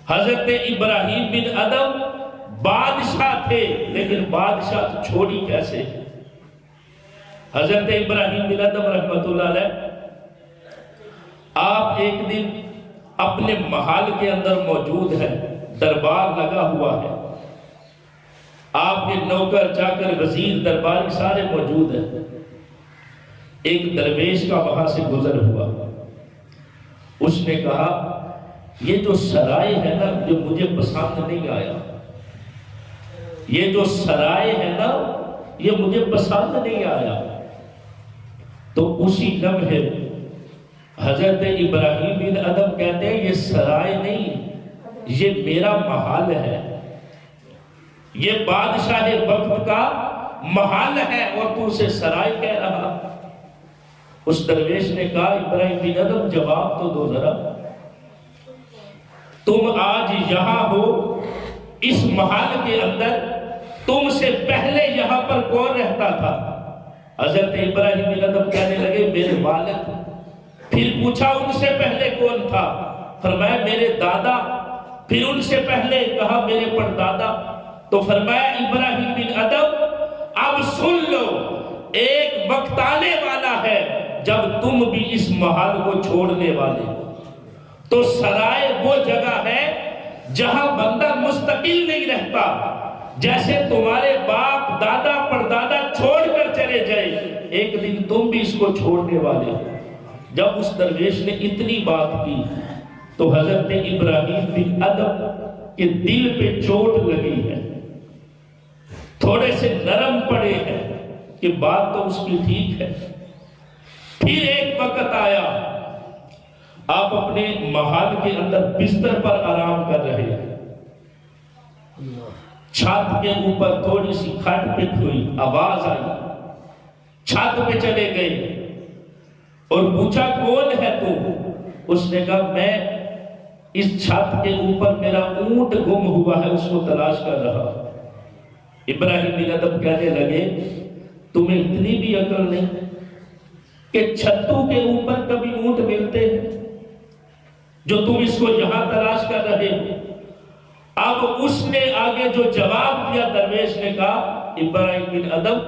حضرت ابراہیم بن ادم بادشاہ تھے، لیکن بادشاہ چھوڑی کیسے؟ حضرت ابراہیم بن ادم رحمۃ اللہ علیہ آپ ایک دن اپنے محل کے اندر موجود ہیں، دربار لگا ہوا ہے، آپ کے نوکر چاکر وزیر درباری سارے موجود ہیں۔ ایک درویش کا وہاں سے گزر ہوا، اس نے کہا یہ جو سرائے ہے نا جو مجھے پسند نہیں آیا، یہ جو سرائے ہے نا یہ مجھے پسند نہیں آیا۔ تو اسی لمحے حضرت ابراہیم بن ادم کہتے ہیں یہ سرائے نہیں، یہ میرا محل ہے، یہ بادشاہ وقت کا محل ہے اور تو اسے سرائے کہہ رہا۔ اس درویش نے کہا ابراہیم بن ادم جواب تو دو ذرا، تم آج یہاں ہو اس محل کے اندر، تم سے پہلے یہاں پر کون رہتا تھا؟ حضرت ابراہیم بن ادم کہنے لگے میرے والد۔ پھر پوچھا ان سے پہلے کون تھا؟ فرمایا میرے دادا۔ پھر ان سے پہلے کہا میرے پردادا۔ تو فرمایا ابراہیم بن ادم اب سن لو، ایک وقت آنے والا ہے جب تم بھی اس محل کو چھوڑنے والے ہو۔ تو سرائے وہ جگہ ہے جہاں بندہ مستقل نہیں رہتا، جیسے تمہارے باپ دادا پردادا چھوڑ کر چلے جائے، ایک دن تم بھی اس کو چھوڑنے والے ہو۔ جب اس درویش نے اتنی بات کی تو حضرت ابراہیم بن ادم کے دل پہ چوٹ لگی ہے، تھوڑے سے نرم پڑے ہیں کہ بات تو اس کی ٹھیک ہے۔ پھر ایک وقت آیا، آپ اپنے محل کے اندر بستر پر آرام کر رہے ہیں، چھت کے اوپر تھوڑی سی کھٹ پٹ ہوئی، آواز آئی، چھت پہ چلے گئے اور پوچھا کون ہے تو؟ اس نے کہا میں اس چھت کے اوپر میرا اونٹ گم ہوا ہے، اس کو تلاش کر رہا۔ ابراہیم بن ادم کہنے لگے تمہیں اتنی بھی عقل نہیں کہ چھتوں کے اوپر کبھی اونٹ ملتے ہیں جو تم اس کو یہاں تلاش کر رہے ہو؟ اب اس نے آگے جو جواب دیا، درویش نے کہا ابراہیم بن ادم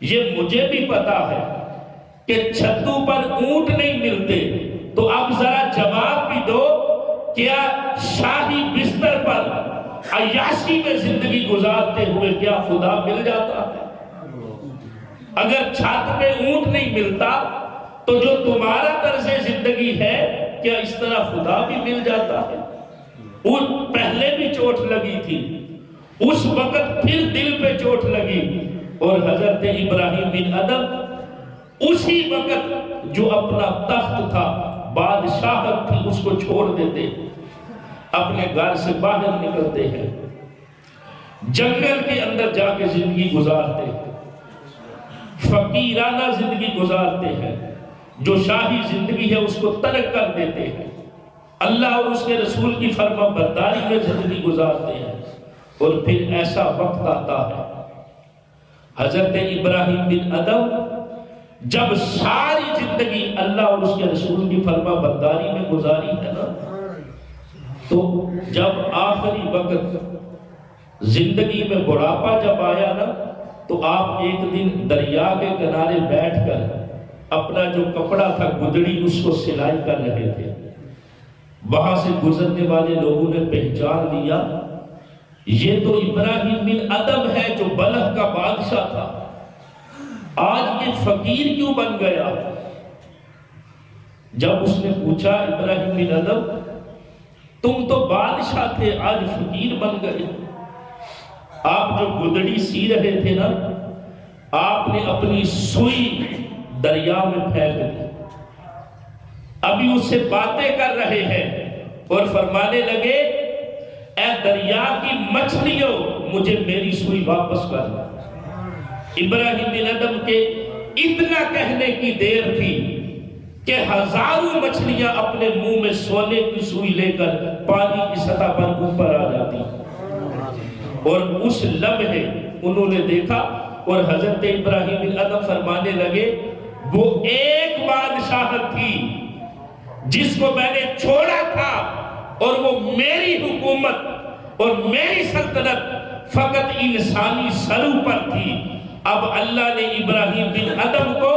یہ مجھے بھی پتا ہے کہ چھتوں پر اونٹ نہیں ملتے، تو اب ذرا جواب بھی دو، کیا شاہی بستر پر عیاشی میں زندگی گزارتے ہوئے کیا خدا مل جاتا ہے؟ اگر چھت پہ اونٹ نہیں ملتا تو جو تمہارا طرز زندگی ہے کیا اس طرح خدا بھی مل جاتا ہے؟ پہلے بھی چوٹ لگی تھی، اس وقت پھر دل پہ چوٹ لگی، اور حضرت ابراہیم بن ادم اسی وقت جو اپنا تخت تھا، بادشاہت تھی، اس کو چھوڑ دیتے، اپنے گھر سے باہر نکلتے ہیں، جنگل کے اندر جا کے زندگی گزارتے ہیں، فقیرانہ زندگی گزارتے ہیں، جو شاہی زندگی ہے اس کو ترک کر دیتے ہیں، اللہ اور اس کے رسول کی فرما برداری میں زندگی گزارتے ہیں۔ اور پھر ایسا وقت آتا ہے، حضرت ابراہیم بن ادم جب ساری زندگی اللہ اور اس کے رسول کی فرما برداری میں گزاری ہے نا، تو جب آخری وقت زندگی میں بڑھاپا جب آیا نا، تو آپ ایک دن دریا کے کنارے بیٹھ کر اپنا جو کپڑا تھا گدڑی اس کو سلائی کر رہے تھے۔ وہاں سے گزرنے والے لوگوں نے پہچان لیا یہ تو ابراہیم بن ادم ہے جو بلخ کا بادشاہ تھا، آج یہ فقیر کیوں بن گیا؟ جب اس نے پوچھا ابراہیم بن ادم تم تو بادشاہ تھے آج فقیر بن گئے، آپ جو گدڑی سی رہے تھے نا، آپ نے اپنی سوئی دریا میں پھینک دی، ابھی اس سے باتیں کر رہے ہیں اور فرمانے لگے اے دریا کی مچھلیوں مجھے میری سوئی واپس کر دو۔ ابراہیم بن ادم کے اتنا کہنے کی دیر تھی کہ ہزاروں مچھلیاں اپنے منہ میں سونے کی سوئی لے کر پانی کی سطح پر اوپر آ جاتی، اور اس لمحے انہوں نے دیکھا اور حضرت ابراہیم بن ادم فرمانے لگے وہ ایک بادشاہت تھی جس کو میں نے چھوڑا تھا، اور وہ میری حکومت اور میری سلطنت فقط انسانی سرو پر تھی۔ اب اللہ نے ابراہیم بن ادم کو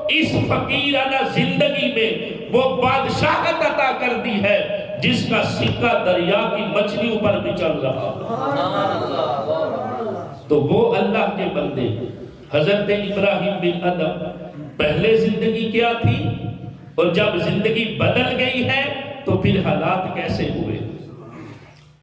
اس فقیرانہ زندگی میں وہ بادشاہت عطا کر دی ہے جس کا سکہ دریا کی مچھلیوں پر بھی چل رہا۔ تو وہ اللہ کے بندے حضرت ابراہیم بن ادم پہلے زندگی کیا تھی، اور جب زندگی بدل گئی ہے تو پھر حالات کیسے ہوئے؟